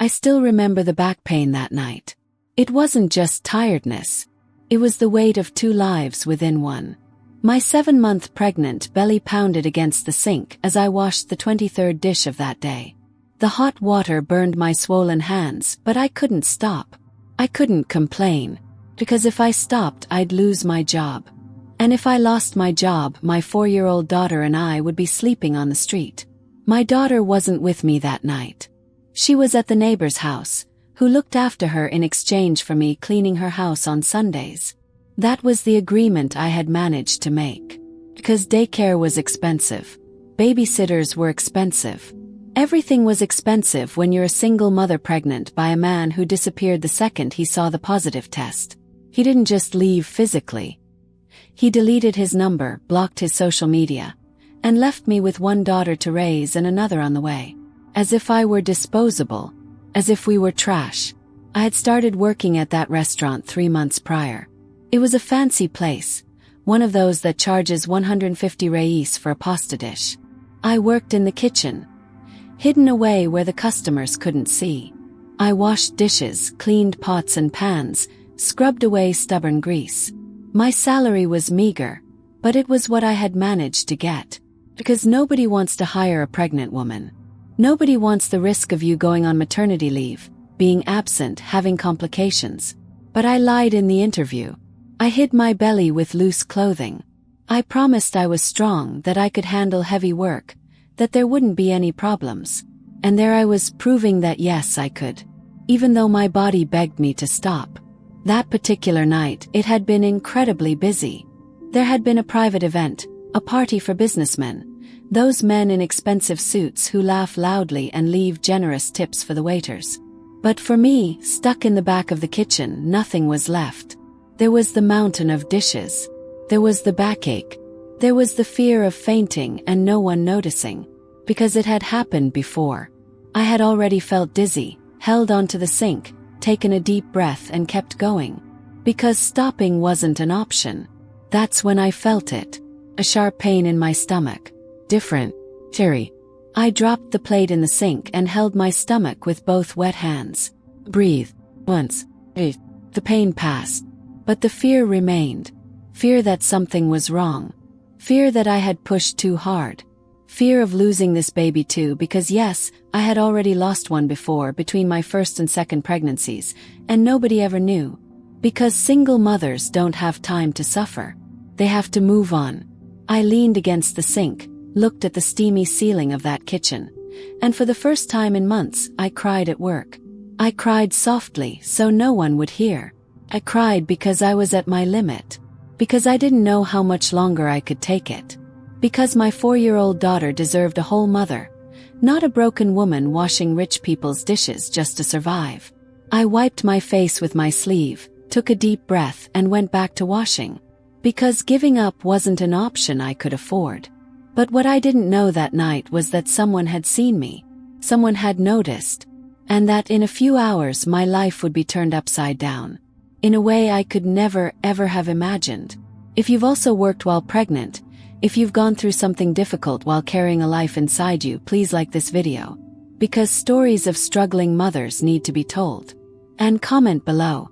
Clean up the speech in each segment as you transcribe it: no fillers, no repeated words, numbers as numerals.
I still remember the back pain that night. It wasn't just tiredness. It was the weight of 2 lives within one. My 7-month pregnant belly pounded against the sink as I washed the 23rd dish of that day. The hot water burned my swollen hands, but I couldn't stop. I couldn't complain, because if I stopped, I'd lose my job. And if I lost my job, my 4-year-old daughter and I would be sleeping on the street. My daughter wasn't with me that night. She was at the neighbor's house, who looked after her in exchange for me cleaning her house on Sundays. That was the agreement I had managed to make. Because daycare was expensive. Babysitters were expensive. Everything was expensive when you're a single mother pregnant by a man who disappeared the second he saw the positive test. He didn't just leave physically. He deleted his number, blocked his social media, and left me with 1 daughter to raise and another on the way. As if I were disposable. As if we were trash. I had started working at that restaurant 3 months prior. It was a fancy place, one of those that charges 150 reais for a pasta dish. I worked in the kitchen, hidden away where the customers couldn't see. I washed dishes, cleaned pots and pans, scrubbed away stubborn grease. My salary was meager, but it was what I had managed to get. Because nobody wants to hire a pregnant woman. Nobody wants the risk of you going on maternity leave, being absent, having complications. But I lied in the interview. I hid my belly with loose clothing. I promised I was strong, that I could handle heavy work, that there wouldn't be any problems. And there I was, proving that yes, I could. Even though my body begged me to stop. That particular night, it had been incredibly busy. There had been a private event, a party for businessmen. Those men in expensive suits who laugh loudly and leave generous tips for the waiters. But for me, stuck in the back of the kitchen, nothing was left. There was the mountain of dishes. There was the backache. There was the fear of fainting and no one noticing. Because it had happened before. I had already felt dizzy, held onto the sink, taken a deep breath and kept going. Because stopping wasn't an option. That's when I felt it. A sharp pain in my stomach. Different. Terry. I dropped the plate in the sink and held my stomach with both wet hands. Breathe. Once. The pain passed. But the fear remained. Fear that something was wrong. Fear that I had pushed too hard. Fear of losing this baby too, because yes, I had already lost one before between my first and second pregnancies, and nobody ever knew. Because single mothers don't have time to suffer. They have to move on. I leaned against the sink, looked at the steamy ceiling of that kitchen, and for the first time in months, I cried at work. I cried softly so no one would hear. I cried because I was at my limit. Because I didn't know how much longer I could take it. Because my 4-year-old daughter deserved a whole mother, not a broken woman washing rich people's dishes just to survive. I wiped my face with my sleeve, took a deep breath and went back to washing. Because giving up wasn't an option I could afford. But what I didn't know that night was that someone had seen me. Someone had noticed. And that in a few hours my life would be turned upside down. In a way I could never, ever have imagined. If you've also worked while pregnant, if you've gone through something difficult while carrying a life inside you, please like this video. Because stories of struggling mothers need to be told. And comment below.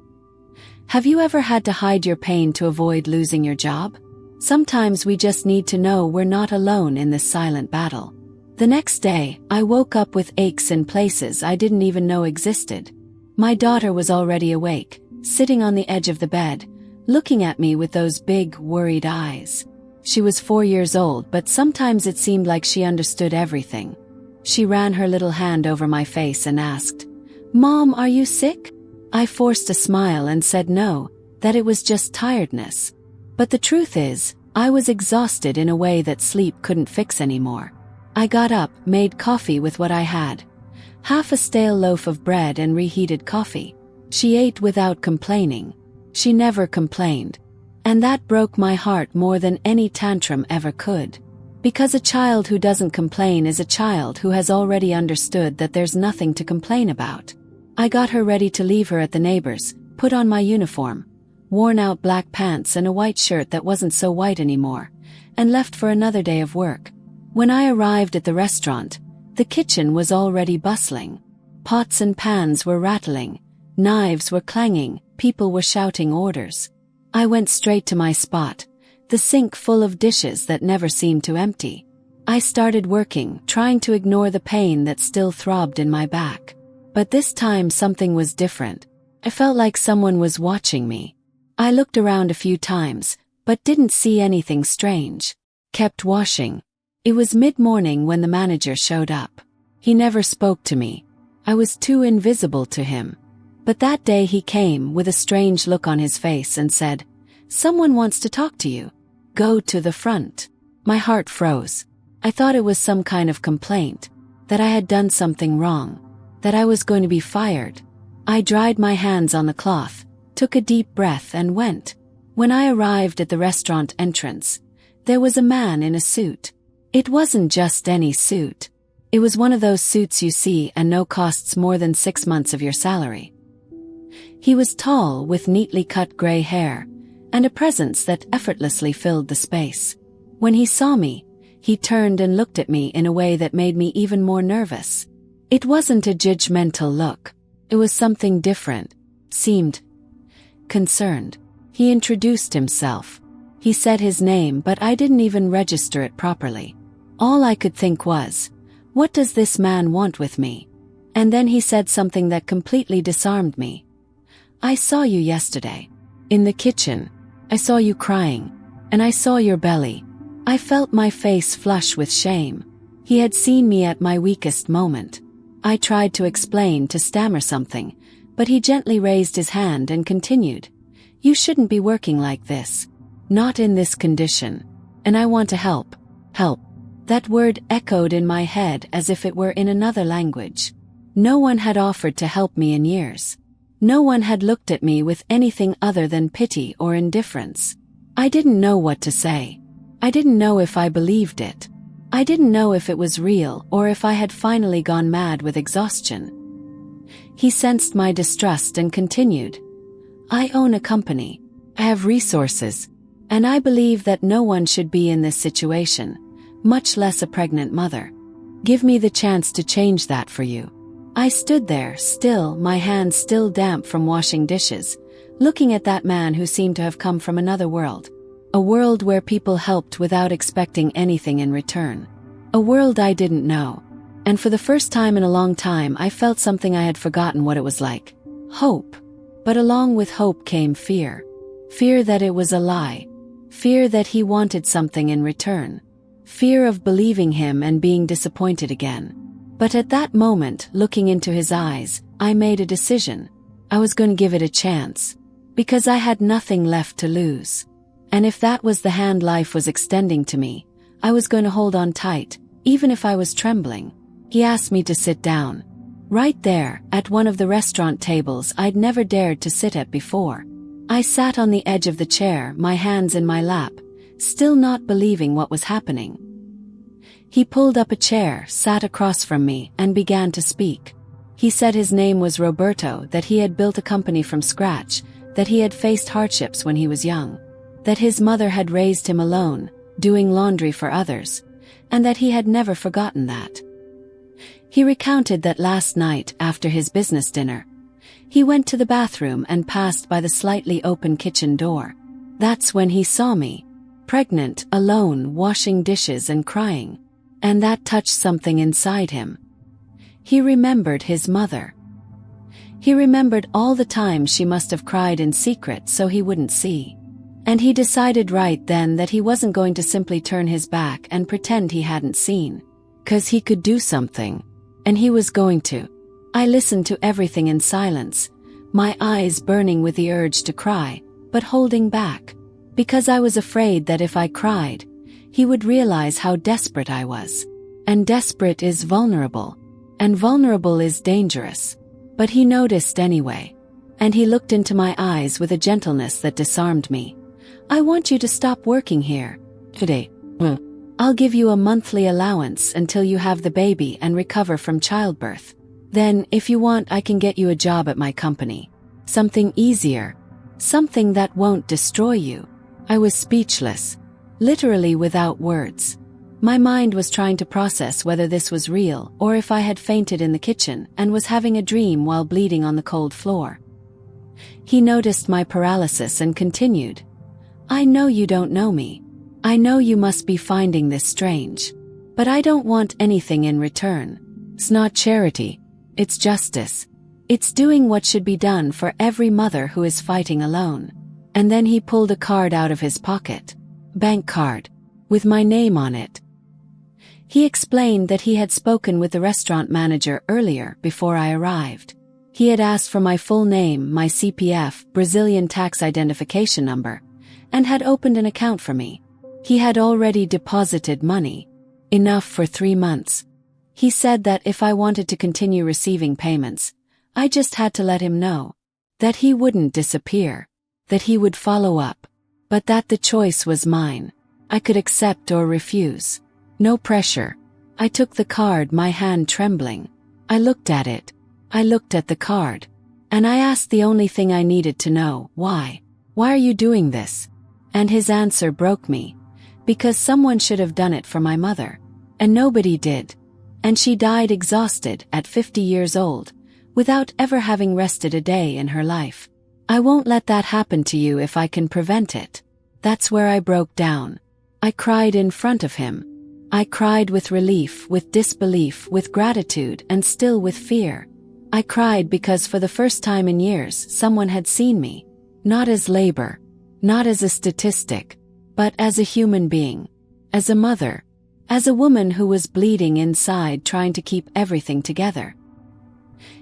Have you ever had to hide your pain to avoid losing your job? Sometimes we just need to know we're not alone in this silent battle. The next day, I woke up with aches in places I didn't even know existed. My daughter was already awake, sitting on the edge of the bed, looking at me with those big, worried eyes. She was 4 years old, but sometimes it seemed like she understood everything. She ran her little hand over my face and asked, "Mom, are you sick?" I forced a smile and said no, that it was just tiredness. But the truth is, I was exhausted in a way that sleep couldn't fix anymore. I got up, made coffee with what I had. Half a stale loaf of bread and reheated coffee. She ate without complaining. She never complained. And that broke my heart more than any tantrum ever could. Because a child who doesn't complain is a child who has already understood that there's nothing to complain about. I got her ready to leave her at the neighbor's, put on my uniform, worn out black pants and a white shirt that wasn't so white anymore, and left for another day of work. When I arrived at the restaurant, the kitchen was already bustling. Pots and pans were rattling, knives were clanging, people were shouting orders. I went straight to my spot, the sink full of dishes that never seemed to empty. I started working, trying to ignore the pain that still throbbed in my back. But this time something was different. I felt like someone was watching me. I looked around a few times, but didn't see anything strange. Kept washing. It was mid-morning when the manager showed up. He never spoke to me. I was too invisible to him. But that day he came with a strange look on his face and said, "Someone wants to talk to you. Go to the front." My heart froze. I thought it was some kind of complaint, that I had done something wrong, that I was going to be fired. I dried my hands on the cloth, took a deep breath and went. When I arrived at the restaurant entrance, there was a man in a suit. It wasn't just any suit. It was one of those suits you see and know costs more than 6 months of your salary. He was tall with neatly cut gray hair, and a presence that effortlessly filled the space. When he saw me, he turned and looked at me in a way that made me even more nervous. It wasn't a judgmental look. It was something different. Seemed concerned. He introduced himself. He said his name, but I didn't even register it properly. All I could think was, what does this man want with me? And then he said something that completely disarmed me. "I saw you yesterday. In the kitchen. I saw you crying. And I saw your belly." I felt my face flush with shame. He had seen me at my weakest moment. I tried to explain, to stammer something, but he gently raised his hand and continued. "You shouldn't be working like this. Not in this condition. And I want to help. Help." That word echoed in my head as if it were in another language. No one had offered to help me in years. No one had looked at me with anything other than pity or indifference. I didn't know what to say. I didn't know if I believed it. I didn't know if it was real or if I had finally gone mad with exhaustion. He sensed my distrust and continued. "I own a company. I have resources. And I believe that no one should be in this situation, much less a pregnant mother. Give me the chance to change that for you." I stood there, still, my hands still damp from washing dishes, looking at that man who seemed to have come from another world. A world where people helped without expecting anything in return. A world I didn't know. And for the first time in a long time I felt something I had forgotten what it was like. Hope. But along with hope came fear. Fear that it was a lie. Fear that he wanted something in return. Fear of believing him and being disappointed again. But at that moment, looking into his eyes, I made a decision. I was going to give it a chance. Because I had nothing left to lose. And if that was the hand life was extending to me, I was going to hold on tight, even if I was trembling. He asked me to sit down. Right there, at one of the restaurant tables I'd never dared to sit at before. I sat on the edge of the chair, my hands in my lap, still not believing what was happening. He pulled up a chair, sat across from me, and began to speak. He said his name was Roberto, that he had built a company from scratch, that he had faced hardships when he was young, that his mother had raised him alone, doing laundry for others, and that he had never forgotten that. He recounted that last night, after his business dinner, he went to the bathroom and passed by the slightly open kitchen door. That's when he saw me, pregnant, alone, washing dishes and crying. And that touched something inside him. He remembered his mother. He remembered all the times she must have cried in secret so he wouldn't see. And he decided right then that he wasn't going to simply turn his back and pretend he hadn't seen. 'Cause he could do something. And he was going to. I listened to everything in silence, my eyes burning with the urge to cry, but holding back. Because I was afraid that if I cried, he would realize how desperate I was. And desperate is vulnerable. And vulnerable is dangerous. But he noticed anyway. And he looked into my eyes with a gentleness that disarmed me. "I want you to stop working here today. I'll give you a monthly allowance until you have the baby and recover from childbirth. Then, if you want, I can get you a job at my company. Something easier. Something that won't destroy you." I was speechless. Literally without words. My mind was trying to process whether this was real or if I had fainted in the kitchen and was having a dream while bleeding on the cold floor. He noticed my paralysis and continued, "I know you don't know me. I know you must be finding this strange. But I don't want anything in return. It's not charity. It's justice. It's doing what should be done for every mother who is fighting alone." And then he pulled a card out of his pocket. Bank card. With my name on it. He explained that he had spoken with the restaurant manager earlier before I arrived. He had asked for my full name, my CPF, Brazilian tax identification number, and had opened an account for me. He had already deposited money. Enough for 3 months. He said that if I wanted to continue receiving payments, I just had to let him know. That he wouldn't disappear. That he would follow up. But that the choice was mine. I could accept or refuse. No pressure. I took the card, my hand trembling. I looked at it. I looked at the card. And I asked the only thing I needed to know, why? Why are you doing this? And his answer broke me. Because someone should have done it for my mother. And nobody did. And she died exhausted at 50 years old, without ever having rested a day in her life. I won't let that happen to you if I can prevent it. That's where I broke down. I cried in front of him. I cried with relief, with disbelief, with gratitude, and still with fear. I cried because for the first time in years someone had seen me. Not as labor. Not as a statistic. But as a human being. As a mother. As a woman who was bleeding inside trying to keep everything together.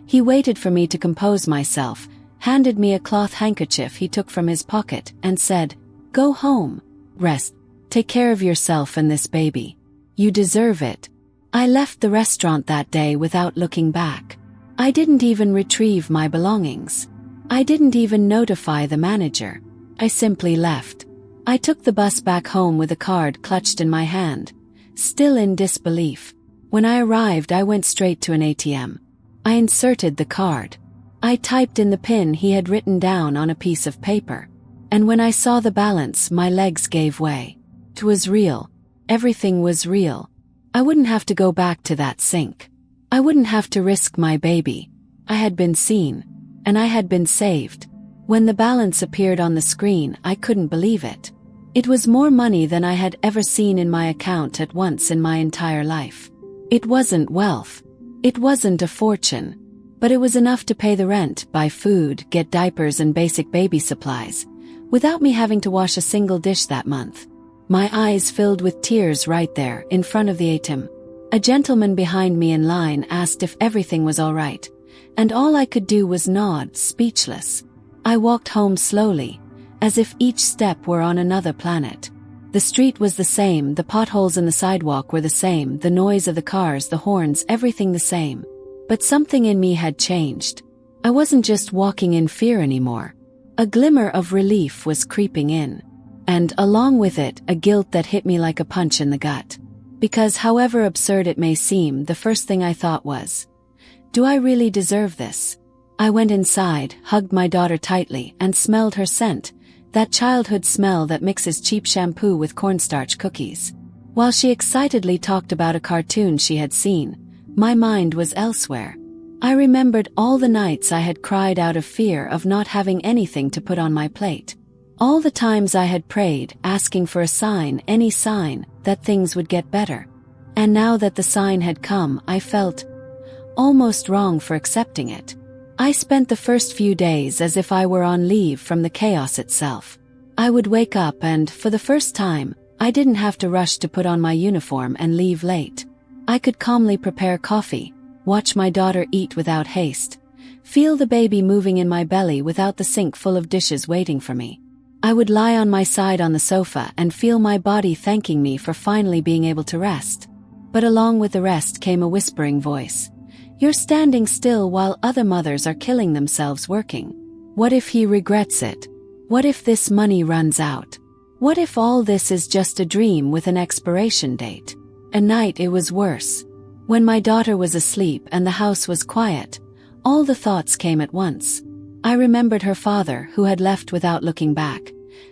He waited for me to compose myself, handed me a cloth handkerchief he took from his pocket, and said, "Go home. Rest. Take care of yourself and this baby. You deserve it." I left the restaurant that day without looking back. I didn't even retrieve my belongings. I didn't even notify the manager. I simply left. I took the bus back home with a card clutched in my hand, still in disbelief. When I arrived, I went straight to an ATM. I inserted the card. I typed in the PIN he had written down on a piece of paper. And when I saw the balance, my legs gave way. It was real. Everything was real. I wouldn't have to go back to that sink. I wouldn't have to risk my baby. I had been seen. And I had been saved. When the balance appeared on the screen, I couldn't believe it. It was more money than I had ever seen in my account at once in my entire life. It wasn't wealth. It wasn't a fortune. But it was enough to pay the rent, buy food, get diapers and basic baby supplies, without me having to wash a single dish that month. My eyes filled with tears right there, in front of the ATM. A gentleman behind me in line asked if everything was all right, and all I could do was nod, speechless. I walked home slowly, as if each step were on another planet. The street was the same, the potholes in the sidewalk were the same, the noise of the cars, the horns, everything the same. But something in me had changed. I wasn't just walking in fear anymore. A glimmer of relief was creeping in. And, along with it, a guilt that hit me like a punch in the gut. Because however absurd it may seem, the first thing I thought was, do I really deserve this? I went inside, hugged my daughter tightly, and smelled her scent, that childhood smell that mixes cheap shampoo with cornstarch cookies. While she excitedly talked about a cartoon she had seen, my mind was elsewhere. I remembered all the nights I had cried out of fear of not having anything to put on my plate. All the times I had prayed, asking for a sign, any sign, that things would get better. And now that the sign had come, I felt almost wrong for accepting it. I spent the first few days as if I were on leave from the chaos itself. I would wake up and, for the first time, I didn't have to rush to put on my uniform and leave late. I could calmly prepare coffee, watch my daughter eat without haste, feel the baby moving in my belly without the sink full of dishes waiting for me. I would lie on my side on the sofa and feel my body thanking me for finally being able to rest. But along with the rest came a whispering voice. You're standing still while other mothers are killing themselves working. What if he regrets it? What if this money runs out? What if all this is just a dream with an expiration date? At night it was worse. When my daughter was asleep and the house was quiet, all the thoughts came at once. I remembered her father who had left without looking back,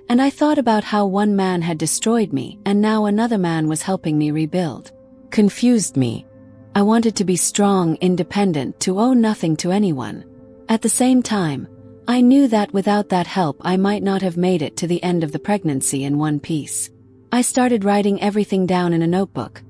And I thought about how one man had destroyed me and now another man was helping me rebuild. Confused me. I wanted to be strong, independent, to owe nothing to anyone. At the same time, I knew that without that help I might not have made it to the end of the pregnancy in one piece. I started writing everything down in a notebook.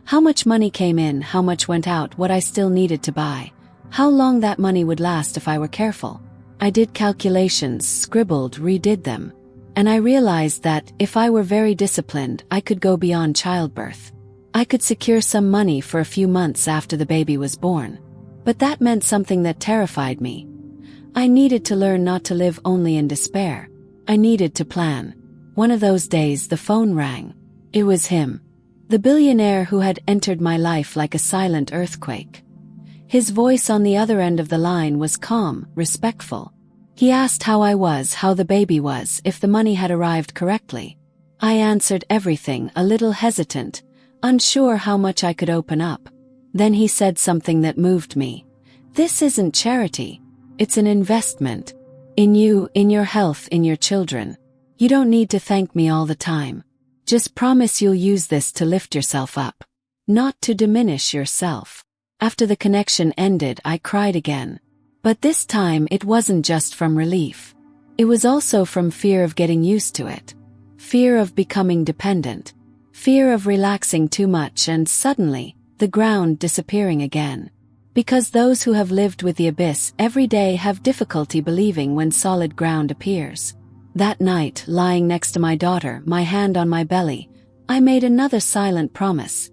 How much money came in, how much went out, what I still needed to buy, how long that money would last if I were careful. I did calculations, scribbled, redid them. And I realized that, if I were very disciplined, I could go beyond childbirth. I could secure some money for a few months after the baby was born. But that meant something that terrified me. I needed to learn not to live only in despair. I needed to plan. One of those days the phone rang. It was him. The billionaire who had entered my life like a silent earthquake. His voice on the other end of the line was calm, respectful. He asked how I was, how the baby was, if the money had arrived correctly. I answered everything, a little hesitant, unsure how much I could open up. Then he said something that moved me. This isn't charity. It's an investment. In you, in your health, in your children. You don't need to thank me all the time. Just promise you'll use this to lift yourself up. Not to diminish yourself. After the connection ended, I cried again. But this time it wasn't just from relief. It was also from fear of getting used to it. Fear of becoming dependent. Fear of relaxing too much and suddenly, the ground disappearing again. Because those who have lived with the abyss every day have difficulty believing when solid ground appears. That night, lying next to my daughter, my hand on my belly, I made another silent promise.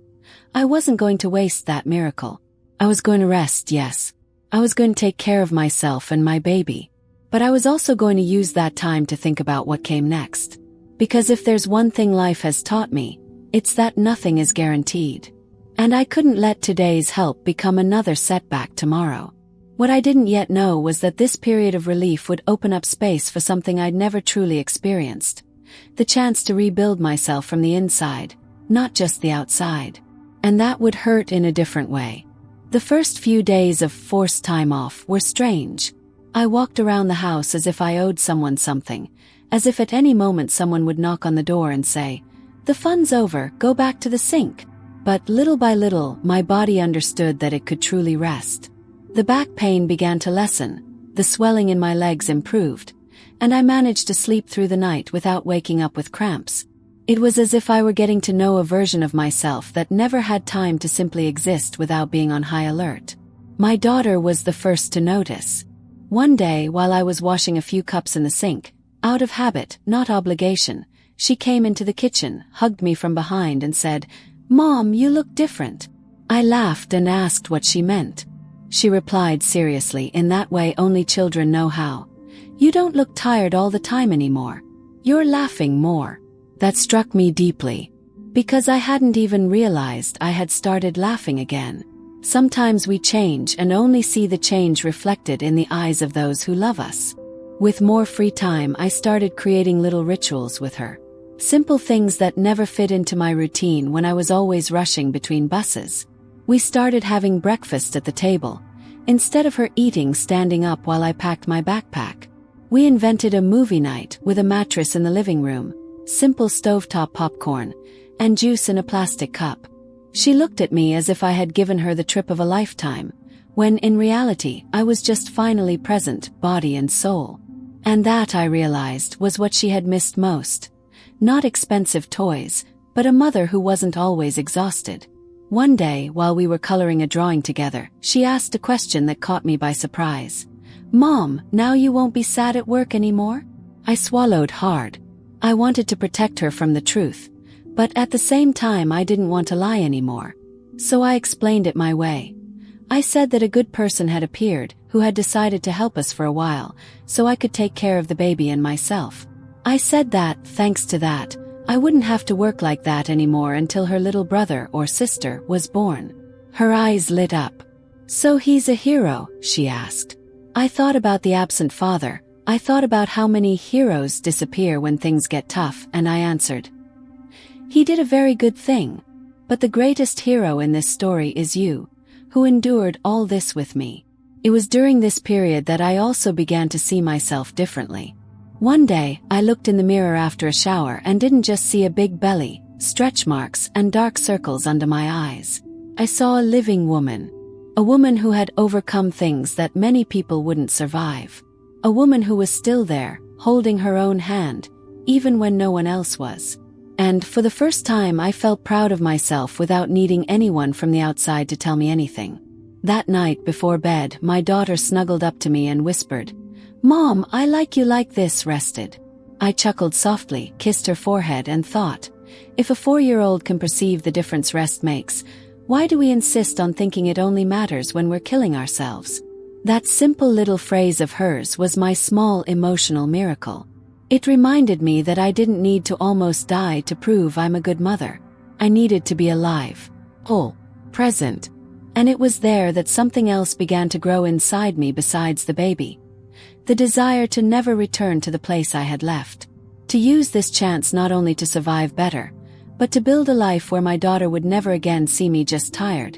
I wasn't going to waste that miracle. I was going to rest, yes. I was going to take care of myself and my baby. But I was also going to use that time to think about what came next. Because if there's one thing life has taught me, it's that nothing is guaranteed. And I couldn't let today's help become another setback tomorrow. What I didn't yet know was that this period of relief would open up space for something I'd never truly experienced. The chance to rebuild myself from the inside, not just the outside. And that would hurt in a different way. The first few days of forced time off were strange. I walked around the house as if I owed someone something, as if at any moment someone would knock on the door and say, "The fun's over, go back to the sink." But little by little, my body understood that it could truly rest. The back pain began to lessen, the swelling in my legs improved, and I managed to sleep through the night without waking up with cramps. It was as if I were getting to know a version of myself that never had time to simply exist without being on high alert. My daughter was the first to notice. One day, while I was washing a few cups in the sink, out of habit, not obligation, she came into the kitchen, hugged me from behind and said, "Mom, you look different." I laughed and asked what she meant. She replied seriously, in that way only children know how. "You don't look tired all the time anymore. You're laughing more." That struck me deeply. Because I hadn't even realized I had started laughing again. Sometimes we change and only see the change reflected in the eyes of those who love us. With more free time, I started creating little rituals with her. Simple things that never fit into my routine when I was always rushing between buses. We started having breakfast at the table, instead of her eating standing up while I packed my backpack. We invented a movie night with a mattress in the living room, simple stovetop popcorn, and juice in a plastic cup. She looked at me as if I had given her the trip of a lifetime, when in reality I was just finally present, body and soul. And that, I realized, was what she had missed most. Not expensive toys, but a mother who wasn't always exhausted. One day, while we were coloring a drawing together, she asked a question that caught me by surprise. "Mom, now you won't be sad at work anymore?" I swallowed hard. I wanted to protect her from the truth, but at the same time I didn't want to lie anymore. So I explained it my way. I said that a good person had appeared, who had decided to help us for a while, so I could take care of the baby and myself. I said that, thanks to that, I wouldn't have to work like that anymore until her little brother or sister was born. Her eyes lit up. "So he's a hero?" she asked. I thought about the absent father. I thought about how many heroes disappear when things get tough, and I answered, "He did a very good thing. But the greatest hero in this story is you, who endured all this with me." It was during this period that I also began to see myself differently. One day, I looked in the mirror after a shower and didn't just see a big belly, stretch marks, and dark circles under my eyes. I saw a living woman. A woman who had overcome things that many people wouldn't survive. A woman who was still there, holding her own hand, even when no one else was. And for the first time I felt proud of myself without needing anyone from the outside to tell me anything. That night before bed, my daughter snuggled up to me and whispered, "Mom, I like you like this, rested." I chuckled softly, kissed her forehead and thought, if a 4-year-old can perceive the difference rest makes, why do we insist on thinking it only matters when we're killing ourselves? That simple little phrase of hers was my small emotional miracle. It reminded me that I didn't need to almost die to prove I'm a good mother. I needed to be alive, whole, present. And it was there that something else began to grow inside me besides the baby. The desire to never return to the place I had left. To use this chance not only to survive better, but to build a life where my daughter would never again see me just tired,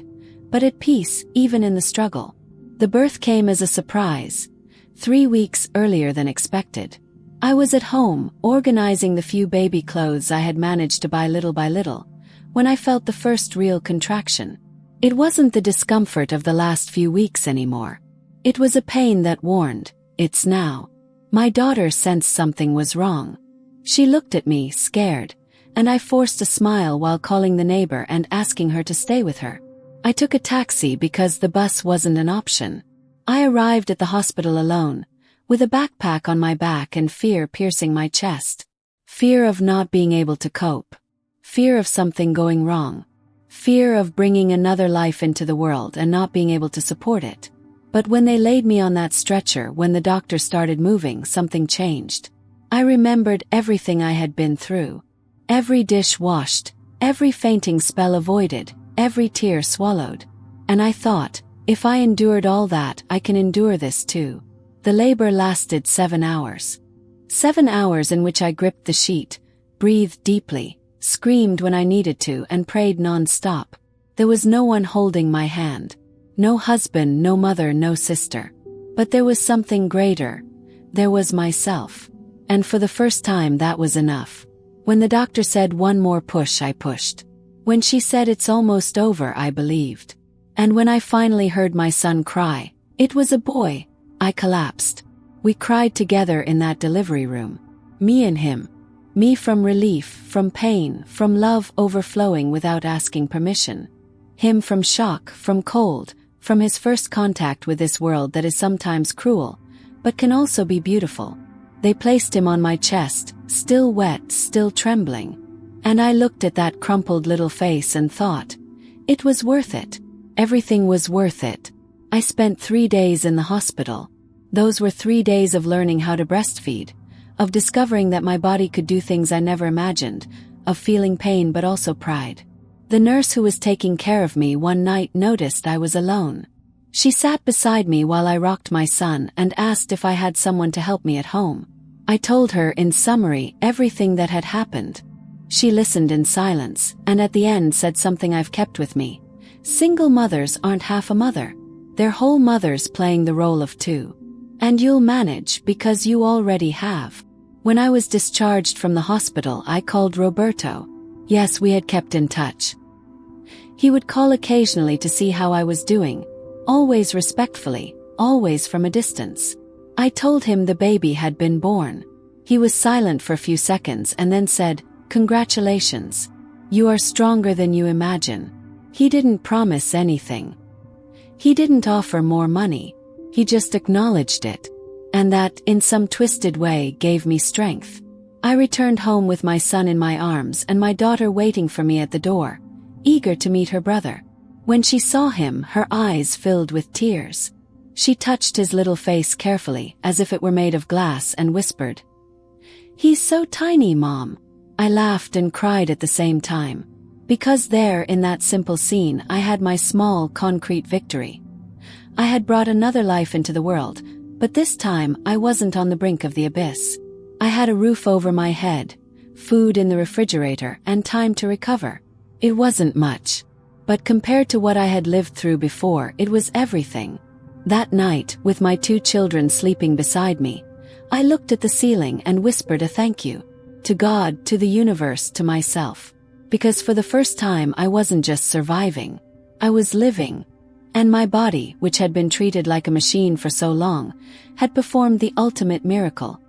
but at peace, even in the struggle. The birth came as a surprise, 3 weeks earlier than expected. I was at home, organizing the few baby clothes I had managed to buy little by little, when I felt the first real contraction. It wasn't the discomfort of the last few weeks anymore. It was a pain that warned, it's now. My daughter sensed something was wrong. She looked at me, scared, and I forced a smile while calling the neighbor and asking her to stay with her. I took a taxi because the bus wasn't an option. I arrived at the hospital alone, with a backpack on my back and fear piercing my chest. Fear of not being able to cope. Fear of something going wrong. Fear of bringing another life into the world and not being able to support it. But when they laid me on that stretcher, when the doctor started moving, something changed. I remembered everything I had been through. Every dish washed, every fainting spell avoided, every tear swallowed. And I thought, if I endured all that, I can endure this too. The labor lasted 7 hours. 7 hours in which I gripped the sheet, breathed deeply, screamed when I needed to, and prayed non-stop. There was no one holding my hand. No husband, no mother, no sister. But there was something greater. There was myself. And for the first time that was enough. When the doctor said one more push, I pushed. When she said it's almost over, I believed. And when I finally heard my son cry, it was a boy, I collapsed. We cried together in that delivery room. Me and him. Me from relief, from pain, from love overflowing without asking permission. Him from shock, from cold, from his first contact with this world that is sometimes cruel, but can also be beautiful. They placed him on my chest, still wet, still trembling. And I looked at that crumpled little face and thought, it was worth it. Everything was worth it. I spent 3 days in the hospital. Those were 3 days of learning how to breastfeed, of discovering that my body could do things I never imagined, of feeling pain but also pride. The nurse who was taking care of me one night noticed I was alone. She sat beside me while I rocked my son and asked if I had someone to help me at home. I told her in summary everything that had happened. She listened in silence, and at the end said something I've kept with me. Single mothers aren't half a mother. They're whole mothers playing the role of two. And you'll manage because you already have. When I was discharged from the hospital, I called Roberto. Yes, we had kept in touch. He would call occasionally to see how I was doing, always respectfully, always from a distance. I told him the baby had been born. He was silent for a few seconds and then said, "Congratulations. You are stronger than you imagine." He didn't promise anything. He didn't offer more money. He just acknowledged it. And that, in some twisted way, gave me strength. I returned home with my son in my arms and my daughter waiting for me at the door, eager to meet her brother. When she saw him, her eyes filled with tears. She touched his little face carefully, as if it were made of glass, and whispered, "He's so tiny, Mom." I laughed and cried at the same time. Because there, in that simple scene, I had my small, concrete victory. I had brought another life into the world, but this time I wasn't on the brink of the abyss. I had a roof over my head, food in the refrigerator, and time to recover. It wasn't much. But compared to what I had lived through before, it was everything. That night, with my 2 children sleeping beside me, I looked at the ceiling and whispered a thank you. To God, to the universe, to myself. Because for the first time I wasn't just surviving. I was living. And my body, which had been treated like a machine for so long, had performed the ultimate miracle.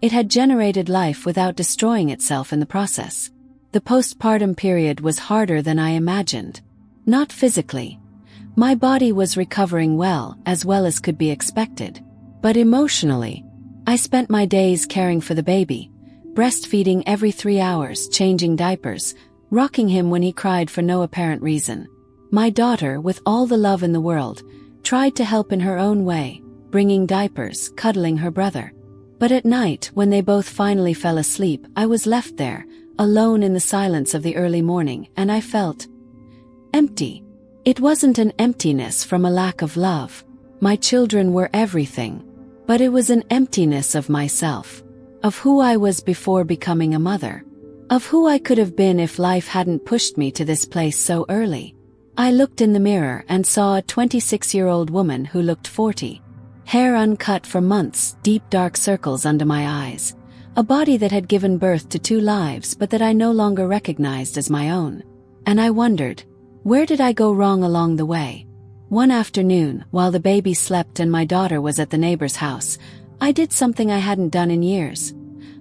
It had generated life without destroying itself in the process. The postpartum period was harder than I imagined. Not physically. My body was recovering well as could be expected. But emotionally, I spent my days caring for the baby, breastfeeding every 3 hours, changing diapers, rocking him when he cried for no apparent reason. My daughter, with all the love in the world, tried to help in her own way, bringing diapers, cuddling her brother. But at night, when they both finally fell asleep, I was left there, alone in the silence of the early morning, and I felt empty. It wasn't an emptiness from a lack of love. My children were everything. But it was an emptiness of myself. Of who I was before becoming a mother. Of who I could have been if life hadn't pushed me to this place so early. I looked in the mirror and saw a 26-year-old woman who looked 40. Hair uncut for months, deep dark circles under my eyes. A body that had given birth to 2 lives but that I no longer recognized as my own. And I wondered, where did I go wrong along the way? One afternoon, while the baby slept and my daughter was at the neighbor's house, I did something I hadn't done in years.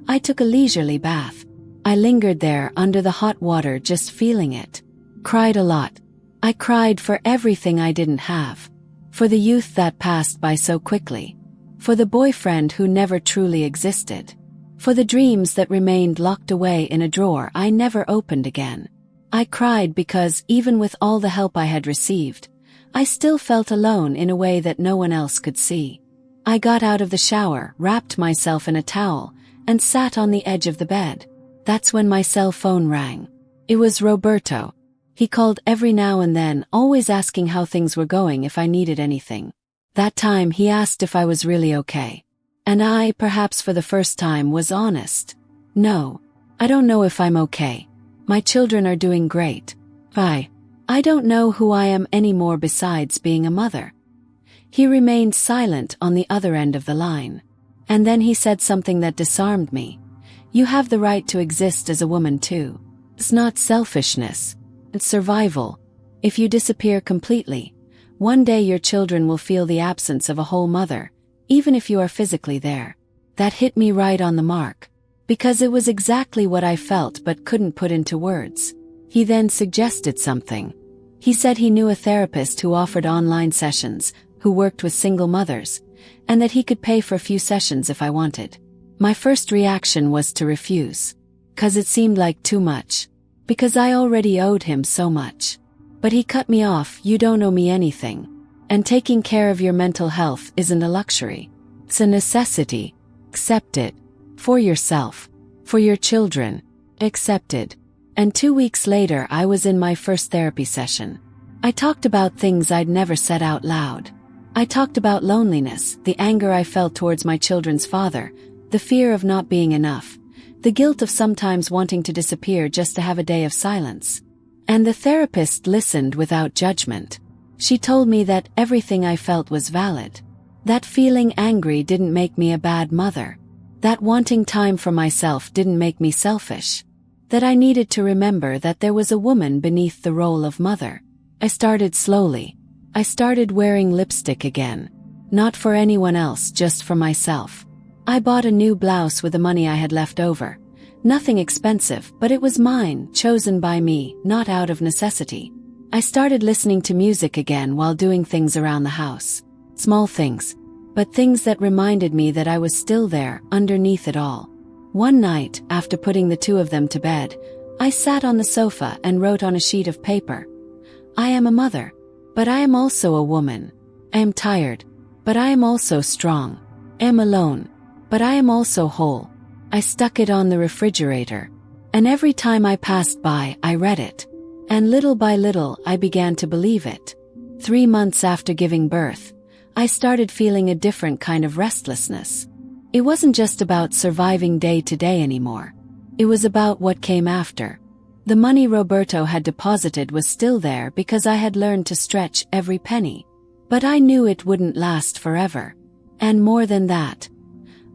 I took a leisurely bath. I lingered there under the hot water, just feeling it. Cried a lot. I cried for everything I didn't have. For the youth that passed by so quickly. For the boyfriend who never truly existed. For the dreams that remained locked away in a drawer I never opened again. I cried because, even with all the help I had received, I still felt alone in a way that no one else could see. I got out of the shower, wrapped myself in a towel, and sat on the edge of the bed. That's when my cell phone rang. It was Roberto. He called every now and then, always asking how things were going, if I needed anything. That time he asked if I was really okay. And I, perhaps for the first time, was honest. No, I don't know if I'm okay. My children are doing great. I don't know who I am anymore besides being a mother. He remained silent on the other end of the line. And then he said something that disarmed me. You have the right to exist as a woman too. It's not selfishness. It's survival. If you disappear completely, one day your children will feel the absence of a whole mother, even if you are physically there. That hit me right on the mark. Because it was exactly what I felt but couldn't put into words. He then suggested something. He said he knew a therapist who offered online sessions, who worked with single mothers, and that he could pay for a few sessions if I wanted. My first reaction was to refuse. 'Cause it seemed like too much. Because I already owed him so much. But he cut me off. You don't owe me anything. And taking care of your mental health isn't a luxury. It's a necessity. Accept it. For yourself. For your children. Accepted. And 2 weeks later I was in my first therapy session. I talked about things I'd never said out loud. I talked about loneliness, the anger I felt towards my children's father, the fear of not being enough, the guilt of sometimes wanting to disappear just to have a day of silence. And the therapist listened without judgment. She told me that everything I felt was valid. That feeling angry didn't make me a bad mother. That wanting time for myself didn't make me selfish. That I needed to remember that there was a woman beneath the role of mother. I started slowly. I started wearing lipstick again. Not for anyone else, just for myself. I bought a new blouse with the money I had left over. Nothing expensive, but it was mine, chosen by me, not out of necessity. I started listening to music again while doing things around the house. Small things, but things that reminded me that I was still there, underneath it all. One night, after putting the 2 of them to bed, I sat on the sofa and wrote on a sheet of paper. I am a mother, but I am also a woman. I am tired, but I am also strong. I am alone, but I am also whole. I stuck it on the refrigerator, and every time I passed by, I read it. And little by little, I began to believe it. 3 months after giving birth, I started feeling a different kind of restlessness. It wasn't just about surviving day to day anymore. It was about what came after. The money Roberto had deposited was still there because I had learned to stretch every penny. But I knew it wouldn't last forever. And more than that,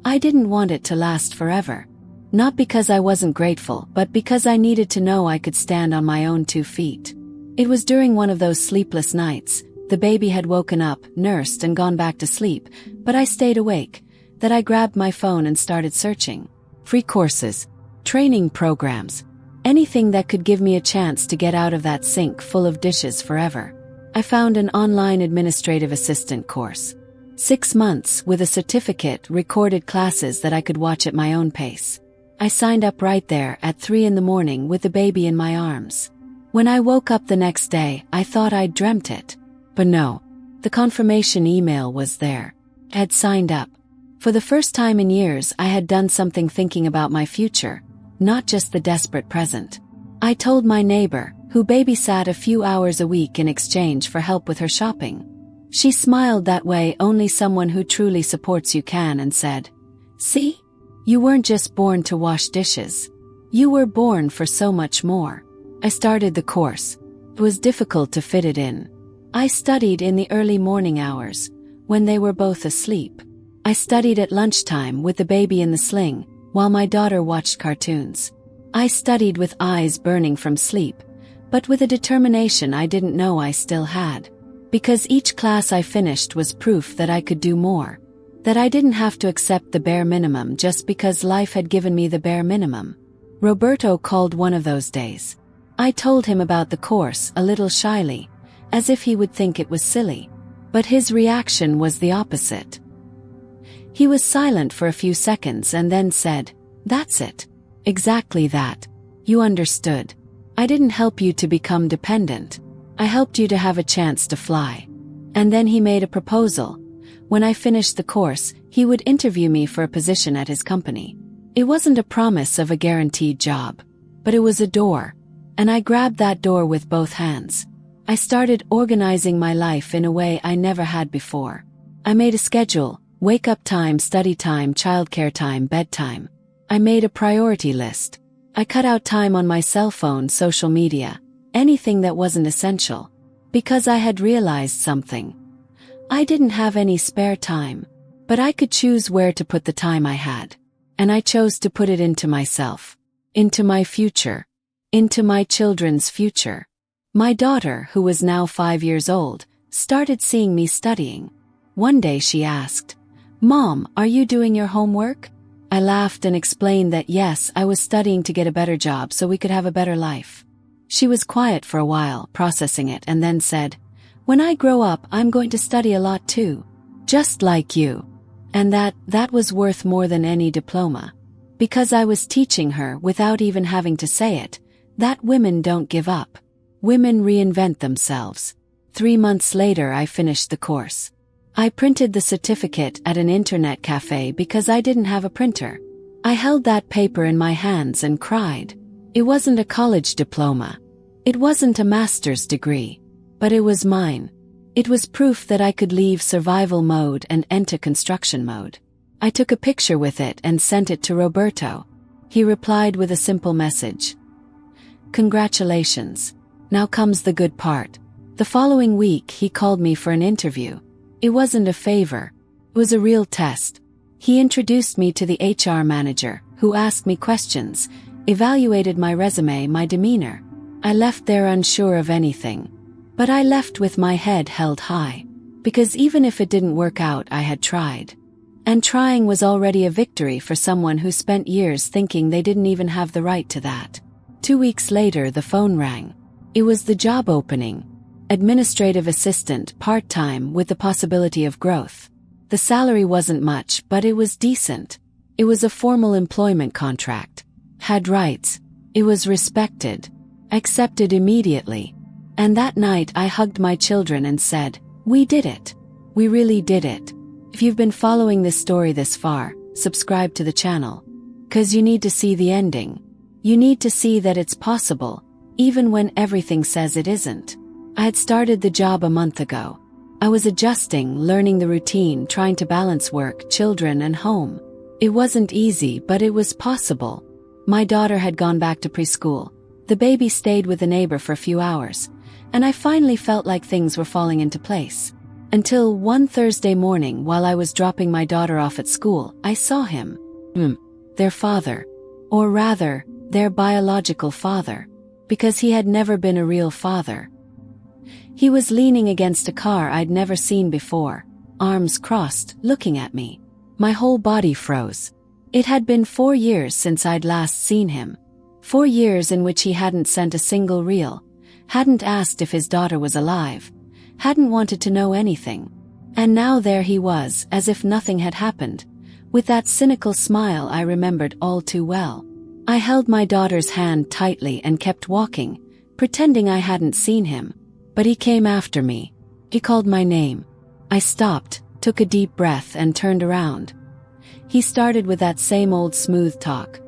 I didn't want it to last forever. Not because I wasn't grateful, but because I needed to know I could stand on my own 2 feet. It was during one of those sleepless nights, the baby had woken up, nursed, and gone back to sleep, but I stayed awake, that I grabbed my phone and started searching. Free courses, training programs, anything that could give me a chance to get out of that sink full of dishes forever. I found an online administrative assistant course. 6 months with a certificate, recorded classes that I could watch at my own pace. I signed up right there at 3 in the morning with the baby in my arms. When I woke up the next day, I thought I'd dreamt it. But no, the confirmation email was there. I had signed up. For the first time in years, I had done something thinking about my future, not just the desperate present. I told my neighbor, who babysat a few hours a week in exchange for help with her shopping. She smiled that way only someone who truly supports you can and said, "See? You weren't just born to wash dishes. You were born for so much more." I started the course. It was difficult to fit it in. I studied in the early morning hours, when they were both asleep. I studied at lunchtime with the baby in the sling, while my daughter watched cartoons. I studied with eyes burning from sleep, but with a determination I didn't know I still had. Because each class I finished was proof that I could do more. That I didn't have to accept the bare minimum just because life had given me the bare minimum. Roberto called one of those days. I told him about the course a little shyly, as if he would think it was silly. But his reaction was the opposite. He was silent for a few seconds and then said, "That's it. Exactly that. You understood. I didn't help you to become dependent. I helped you to have a chance to fly." And then he made a proposal. When I finished the course, he would interview me for a position at his company. It wasn't a promise of a guaranteed job, but it was a door, and I grabbed that door with both hands. I started organizing my life in a way I never had before. I made a schedule, wake-up time, study time, childcare time, bedtime. I made a priority list. I cut out time on my cell phone, social media, anything that wasn't essential. Because I had realized something. I didn't have any spare time, but I could choose where to put the time I had. And I chose to put it into myself, into my future, into my children's future. My daughter, who was now 5 years old, started seeing me studying. One day she asked, "Mom, are you doing your homework?" I laughed and explained that yes, I was studying to get a better job so we could have a better life. She was quiet for a while, processing it, and then said, "When I grow up, I'm going to study a lot too. Just like you." And that was worth more than any diploma. Because I was teaching her, without even having to say it, that women don't give up. Women reinvent themselves. 3 months later I finished the course. I printed the certificate at an internet cafe because I didn't have a printer. I held that paper in my hands and cried. It wasn't a college diploma. It wasn't a master's degree. But it was mine. It was proof that I could leave survival mode and enter construction mode. I took a picture with it and sent it to Roberto. He replied with a simple message. "Congratulations. Now comes the good part." The following week he called me for an interview. It wasn't a favor. It was a real test. He introduced me to the HR manager, who asked me questions, evaluated my resume, my demeanor. I left there unsure of anything. But I left with my head held high. Because even if it didn't work out, I had tried. And trying was already a victory for someone who spent years thinking they didn't even have the right to that. 2 weeks later the phone rang. It was the job opening. Administrative assistant, part-time, with the possibility of growth. The salary wasn't much, but it was decent. It was a formal employment contract. Had rights. It was respected. Accepted immediately. And that night I hugged my children and said, "We did it. We really did it." If you've been following this story this far, subscribe to the channel. 'Cause you need to see the ending. You need to see that it's possible, even when everything says it isn't. I had started the job a month ago. I was adjusting, learning the routine, trying to balance work, children, and home. It wasn't easy, but it was possible. My daughter had gone back to preschool. The baby stayed with a neighbor for a few hours, and I finally felt like things were falling into place. Until one Thursday morning while I was dropping my daughter off at school, I saw him. Their father. Or rather, their biological father. Because he had never been a real father. He was leaning against a car I'd never seen before, arms crossed, looking at me. My whole body froze. It had been 4 years since I'd last seen him. 4 years in which he hadn't sent a single reel, hadn't asked if his daughter was alive, hadn't wanted to know anything. And now there he was, as if nothing had happened, with that cynical smile I remembered all too well. I held my daughter's hand tightly and kept walking, pretending I hadn't seen him. But he came after me. He called my name. I stopped, took a deep breath and turned around. He started with that same old smooth talk.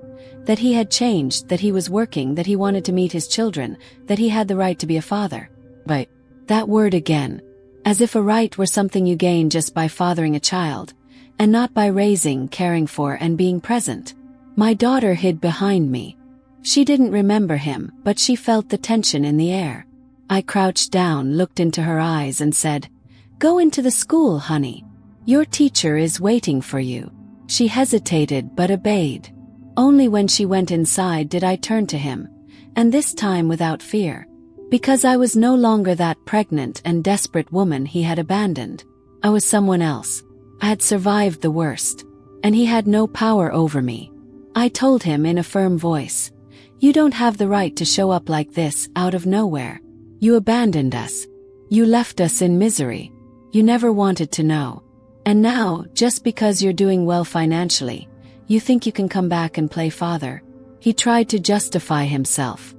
That he had changed, that he was working, that he wanted to meet his children, that he had the right to be a father. But that word again. As if a right were something you gain just by fathering a child, and not by raising, caring for and being present. My daughter hid behind me. She didn't remember him, but she felt the tension in the air. I crouched down, looked into her eyes and said, "Go into the school, honey. Your teacher is waiting for you." She hesitated but obeyed. Only when she went inside did I turn to him, and this time without fear. Because I was no longer that pregnant and desperate woman he had abandoned. I was someone else. I had survived the worst, and he had no power over me. I told him in a firm voice, "You don't have the right to show up like this out of nowhere. You abandoned us. You left us in misery. You never wanted to know. And now, just because you're doing well financially, you think you can come back and play father." He tried to justify himself.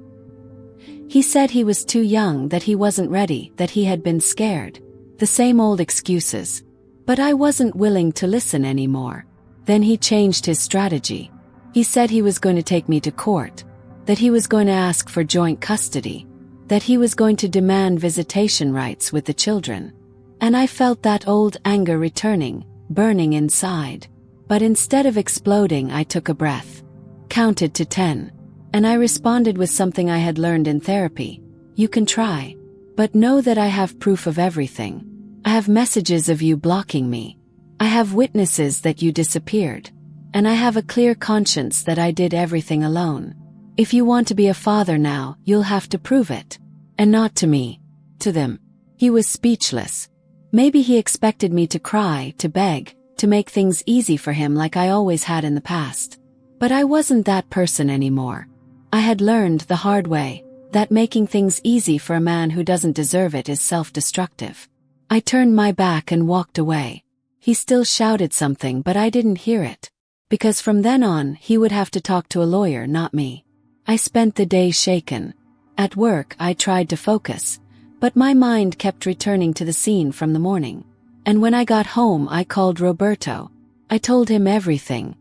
He said he was too young, that he wasn't ready, that he had been scared. The same old excuses. But I wasn't willing to listen anymore. Then he changed his strategy. He said he was going to take me to court, that he was going to ask for joint custody, that he was going to demand visitation rights with the children. And I felt that old anger returning, burning inside. But instead of exploding, I took a breath, counted to 10, and I responded with something I had learned in therapy. "You can try. But know that I have proof of everything. I have messages of you blocking me. I have witnesses that you disappeared. And I have a clear conscience that I did everything alone. If you want to be a father now, you'll have to prove it. And not to me. To them." He was speechless. Maybe he expected me to cry, to beg, to make things easy for him like I always had in the past. But I wasn't that person anymore. I had learned the hard way that making things easy for a man who doesn't deserve it is self-destructive. I turned my back and walked away. He still shouted something, but I didn't hear it. Because from then on, he would have to talk to a lawyer, not me. I spent the day shaken. At work, I tried to focus, but my mind kept returning to the scene from the morning. And when I got home, I called Roberto. I told him everything.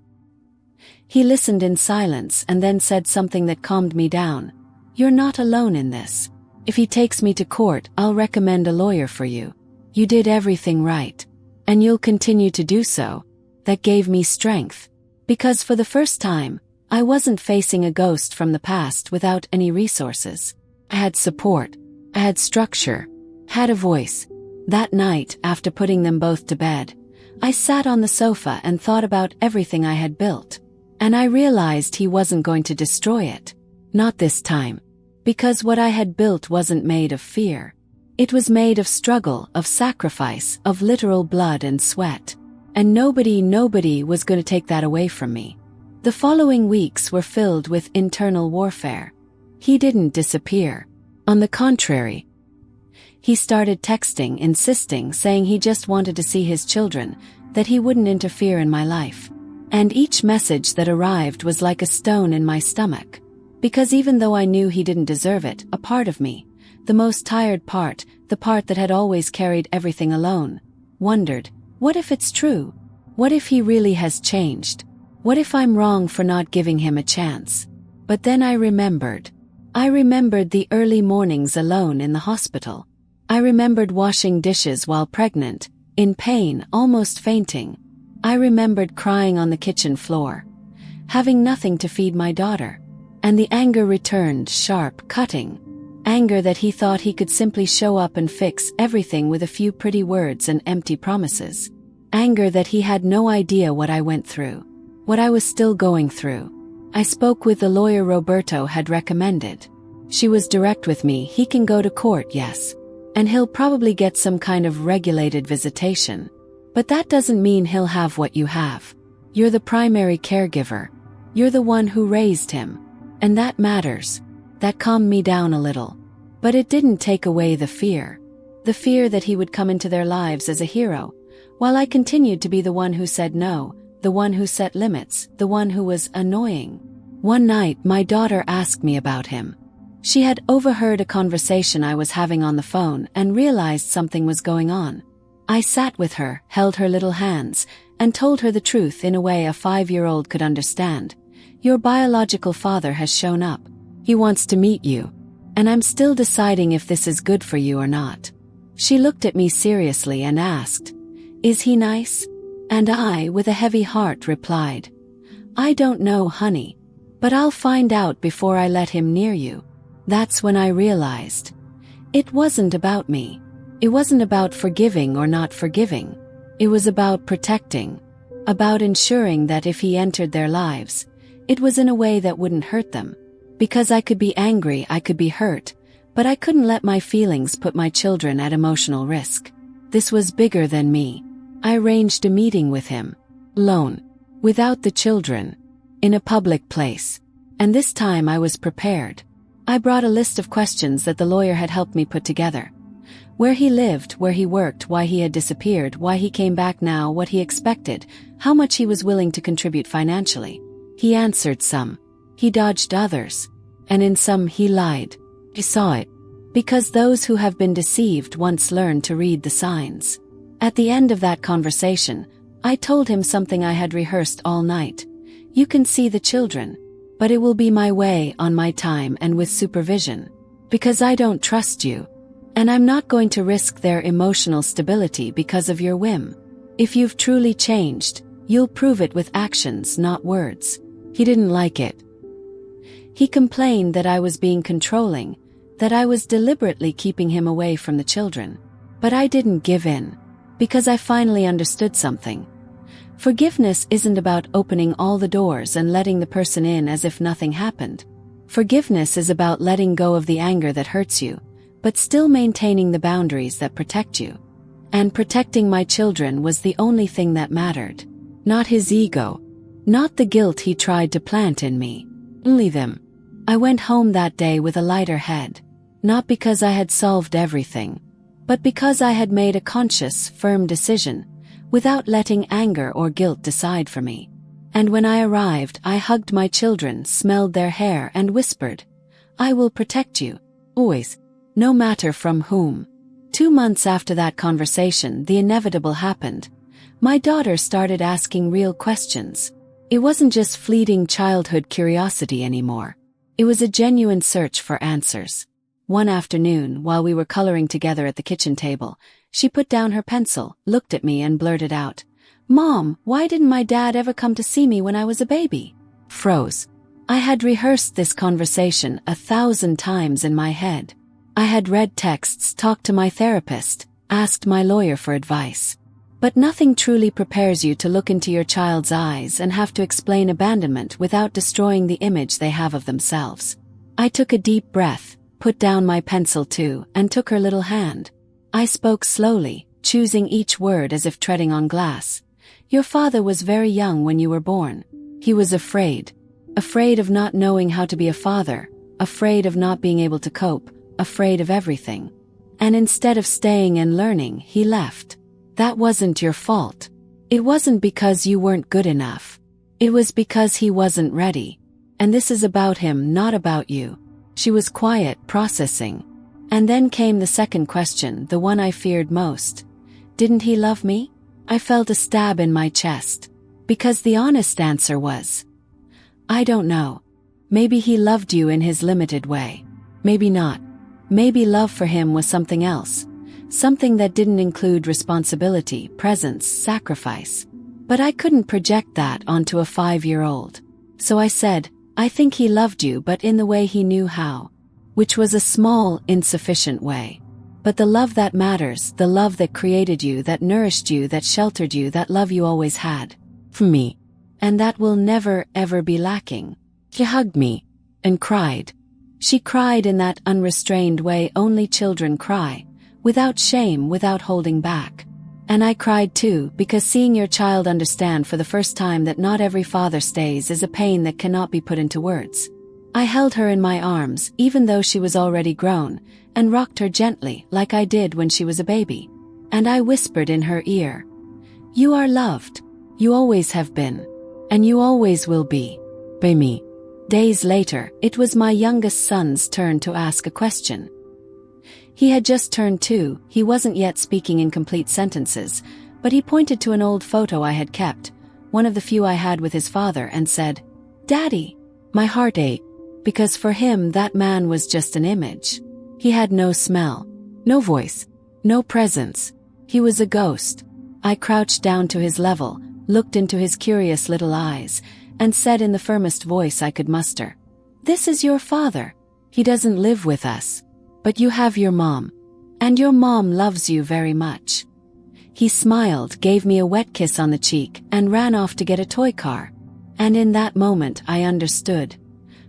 He listened in silence and then said something that calmed me down. "You're not alone in this. If he takes me to court, I'll recommend a lawyer for you. You did everything right. And you'll continue to do so." That gave me strength. Because for the first time, I wasn't facing a ghost from the past without any resources. I had support. I had structure. Had a voice. That night, after putting them both to bed, I sat on the sofa and thought about everything I had built. And I realized he wasn't going to destroy it. Not this time. Because what I had built wasn't made of fear. It was made of struggle, of sacrifice, of literal blood and sweat. And nobody was going to take that away from me. The following weeks were filled with internal warfare. He didn't disappear. On the contrary. He started texting, insisting, saying he just wanted to see his children, that he wouldn't interfere in my life. And each message that arrived was like a stone in my stomach. Because even though I knew he didn't deserve it, a part of me, the most tired part, the part that had always carried everything alone, wondered, what if it's true? What if he really has changed? What if I'm wrong for not giving him a chance? But then I remembered. I remembered the early mornings alone in the hospital. I remembered washing dishes while pregnant, in pain, almost fainting. I remembered crying on the kitchen floor, having nothing to feed my daughter. And the anger returned, sharp, cutting. Anger that he thought he could simply show up and fix everything with a few pretty words and empty promises. Anger that he had no idea what I went through, what I was still going through. I spoke with the lawyer Roberto had recommended. She was direct with me. He can go to court, yes. And he'll probably get some kind of regulated visitation. But that doesn't mean he'll have what you have. You're the primary caregiver. You're the one who raised him. And that matters. That calmed me down a little. But it didn't take away the fear. The fear that he would come into their lives as a hero, while I continued to be the one who said no, the one who set limits, the one who was annoying. One night, my daughter asked me about him. She had overheard a conversation I was having on the phone and realized something was going on. I sat with her, held her little hands, and told her the truth in a way a 5-year-old could understand. Your biological father has shown up. He wants to meet you. And I'm still deciding if this is good for you or not. She looked at me seriously and asked, "Is he nice?" And I, with a heavy heart, replied, "I don't know, honey. But I'll find out before I let him near you." That's when I realized. It wasn't about me. It wasn't about forgiving or not forgiving. It was about protecting. About ensuring that if he entered their lives, it was in a way that wouldn't hurt them. Because I could be angry, I could be hurt, but I couldn't let my feelings put my children at emotional risk. This was bigger than me. I arranged a meeting with him. Alone. Without the children. In a public place. And this time I was prepared. I brought a list of questions that the lawyer had helped me put together. Where he lived, where he worked, why he had disappeared, why he came back now, what he expected, how much he was willing to contribute financially. He answered some. He dodged others. And in some he lied. He saw it. Because those who have been deceived once learn to read the signs. At the end of that conversation, I told him something I had rehearsed all night. You can see the children. But it will be my way, on my time and with supervision. Because I don't trust you. And I'm not going to risk their emotional stability because of your whim. If you've truly changed, you'll prove it with actions, not words. He didn't like it. He complained that I was being controlling, that I was deliberately keeping him away from the children. But I didn't give in. Because I finally understood something. Forgiveness isn't about opening all the doors and letting the person in as if nothing happened. Forgiveness is about letting go of the anger that hurts you, but still maintaining the boundaries that protect you. And protecting my children was the only thing that mattered. Not his ego. Not the guilt he tried to plant in me. Only them. I went home that day with a lighter head. Not because I had solved everything, but because I had made a conscious, firm decision, without letting anger or guilt decide for me. And when I arrived, I hugged my children, smelled their hair, and whispered, "I will protect you. Always. No matter from whom." 2 months after that conversation, the inevitable happened. My daughter started asking real questions. It wasn't just fleeting childhood curiosity anymore. It was a genuine search for answers. One afternoon, while we were coloring together at the kitchen table, she put down her pencil, looked at me, and blurted out, "Mom, why didn't my dad ever come to see me when I was a baby?" Froze. I had rehearsed this conversation 1,000 times in my head. I had read texts, talked to my therapist, asked my lawyer for advice. But nothing truly prepares you to look into your child's eyes and have to explain abandonment without destroying the image they have of themselves. I took a deep breath, put down my pencil too, and took her little hand. I spoke slowly, choosing each word as if treading on glass. "Your father was very young when you were born. He was afraid. Afraid of not knowing how to be a father, afraid of not being able to cope, afraid of everything. And instead of staying and learning, he left. That wasn't your fault. It wasn't because you weren't good enough. It was because he wasn't ready. And this is about him, not about you." She was quiet, processing. And then came the second question, the one I feared most. Didn't he love me? I felt a stab in my chest. Because the honest answer was, I don't know. Maybe he loved you in his limited way. Maybe not. Maybe love for him was something else. Something that didn't include responsibility, presence, sacrifice. But I couldn't project that onto a 5-year-old. So I said, "I think he loved you, but in the way he knew how." which was a small, insufficient way. But the love that matters, the love that created you, that nourished you, that sheltered you, that love you always had. From me. And that will never, ever be lacking. She hugged me. And cried. She cried in that unrestrained way only children cry. Without shame, without holding back. And I cried too, because seeing your child understand for the first time that not every father stays is a pain that cannot be put into words. I held her in my arms, even though she was already grown, and rocked her gently, like I did when she was a baby. And I whispered in her ear, "You are loved. You always have been. And you always will be. By me." Days later, it was my youngest son's turn to ask a question. He had just turned 2, he wasn't yet speaking in complete sentences, but he pointed to an old photo I had kept, one of the few I had with his father, and said, "Daddy." My heart ached, because for him that man was just an image. He had no smell, no voice, no presence. He was a ghost. I crouched down to his level, looked into his curious little eyes, and said in the firmest voice I could muster, "This is your father. He doesn't live with us. But you have your mom. And your mom loves you very much." He smiled, gave me a wet kiss on the cheek, and ran off to get a toy car. And in that moment I understood.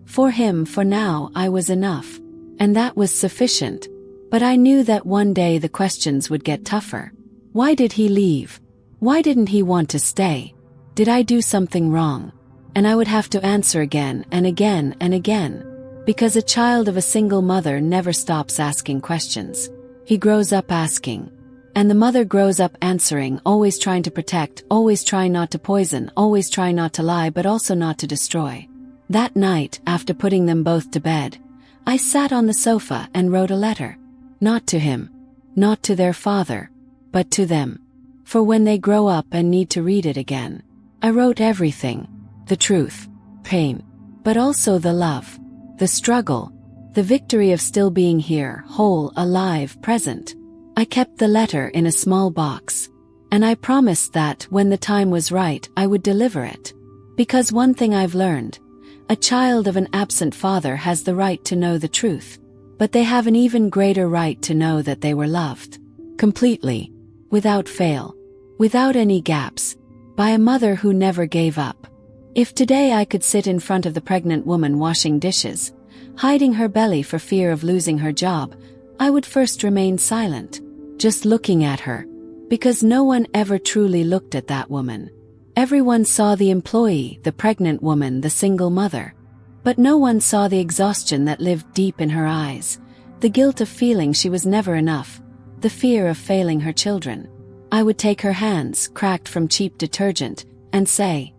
For him, for now, I was enough. And that was sufficient. But I knew that one day the questions would get tougher. Why did he leave? Why didn't he want to stay? Did I do something wrong? And I would have to answer again and again and again. Because a child of a single mother never stops asking questions. He grows up asking. And the mother grows up answering, always trying to protect, always trying not to poison, always trying not to lie, but also not to destroy. That night, after putting them both to bed, I sat on the sofa and wrote a letter. Not to him. Not to their father. But to them. For when they grow up and need to read it again. I wrote everything. The truth. Pain. But also the love. The struggle. The victory of still being here, whole, alive, present. I kept the letter in a small box. And I promised that, when the time was right, I would deliver it. Because one thing I've learned. A child of an absent father has the right to know the truth. But they have an even greater right to know that they were loved. Completely. Without fail. Without any gaps. By a mother who never gave up. If today I could sit in front of the pregnant woman washing dishes, hiding her belly for fear of losing her job, I would first remain silent, just looking at her, because no one ever truly looked at that woman. Everyone saw the employee, the pregnant woman, the single mother. But no one saw the exhaustion that lived deep in her eyes, the guilt of feeling she was never enough, the fear of failing her children. I would take her hands, cracked from cheap detergent, and say,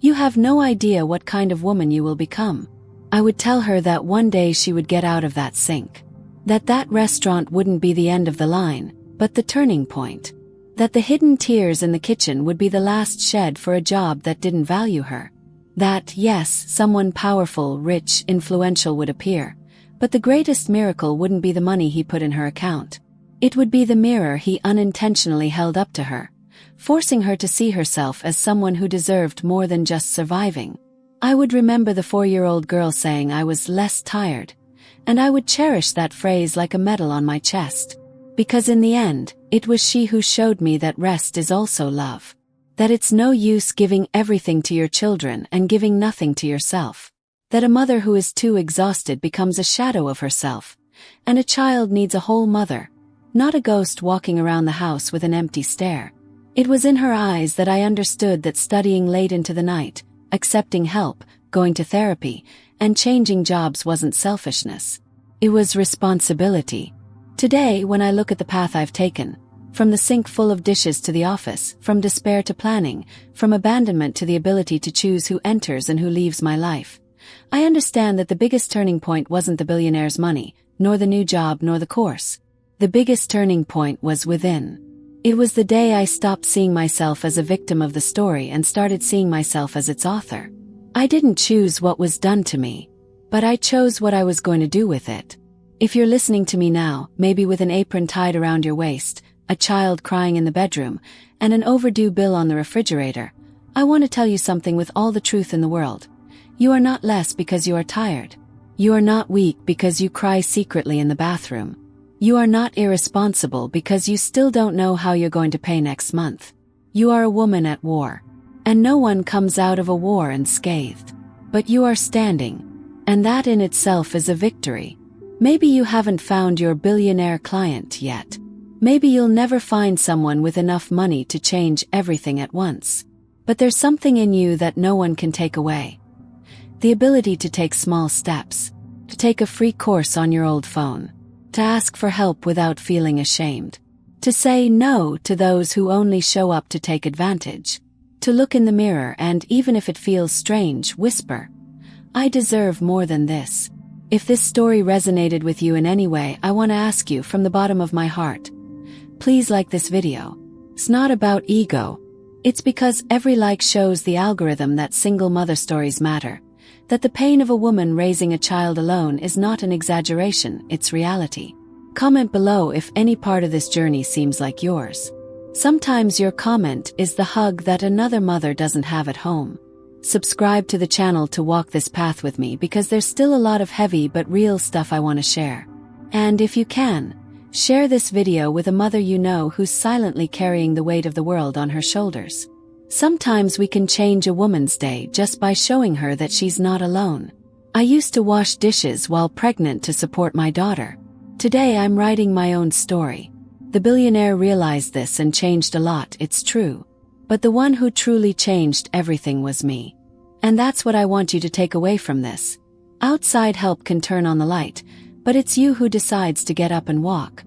"You have no idea what kind of woman you will become." I would tell her that one day she would get out of that sink. That restaurant wouldn't be the end of the line, but the turning point. That the hidden tears in the kitchen would be the last shed for a job that didn't value her. That, yes, someone powerful, rich, influential would appear. But the greatest miracle wouldn't be the money he put in her account. It would be the mirror he unintentionally held up to her, forcing her to see herself as someone who deserved more than just surviving. I would remember the 4-year-old girl saying I was less tired, and I would cherish that phrase like a medal on my chest. Because in the end, it was she who showed me that rest is also love. That it's no use giving everything to your children and giving nothing to yourself. That a mother who is too exhausted becomes a shadow of herself, and a child needs a whole mother, not a ghost walking around the house with an empty stare. It was in her eyes that I understood that studying late into the night, accepting help, going to therapy, and changing jobs wasn't selfishness. It was responsibility. Today, when I look at the path I've taken, from the sink full of dishes to the office, from despair to planning, from abandonment to the ability to choose who enters and who leaves my life, I understand that the biggest turning point wasn't the billionaire's money, nor the new job, nor the course. The biggest turning point was within. It was the day I stopped seeing myself as a victim of the story and started seeing myself as its author. I didn't choose what was done to me, but I chose what I was going to do with it. If you're listening to me now, maybe with an apron tied around your waist, a child crying in the bedroom, and an overdue bill on the refrigerator, I want to tell you something with all the truth in the world. You are not less because you are tired. You are not weak because you cry secretly in the bathroom. You are not irresponsible because you still don't know how you're going to pay next month. You are a woman at war. And no one comes out of a war unscathed. But you are standing. And that in itself is a victory. Maybe you haven't found your billionaire client yet. Maybe you'll never find someone with enough money to change everything at once. But there's something in you that no one can take away. The ability to take small steps. To take a free course on your old phone. To ask for help without feeling ashamed. To say no to those who only show up to take advantage. To look in the mirror and, even if it feels strange, whisper, "I deserve more than this." If this story resonated with you in any way, I want to ask you from the bottom of my heart, please like this video. It's not about ego. It's because every like shows the algorithm that single mother stories matter. That the pain of a woman raising a child alone is not an exaggeration, it's reality. Comment below if any part of this journey seems like yours. Sometimes your comment is the hug that another mother doesn't have at home. Subscribe to the channel to walk this path with me because there's still a lot of heavy but real stuff I want to share. And if you can, share this video with a mother you know who's silently carrying the weight of the world on her shoulders. Sometimes we can change a woman's day just by showing her that she's not alone. I used to wash dishes while pregnant to support my daughter. Today I'm writing my own story. The billionaire realized this and changed a lot, it's true. But the one who truly changed everything was me. And that's what I want you to take away from this. Outside help can turn on the light, but it's you who decides to get up and walk.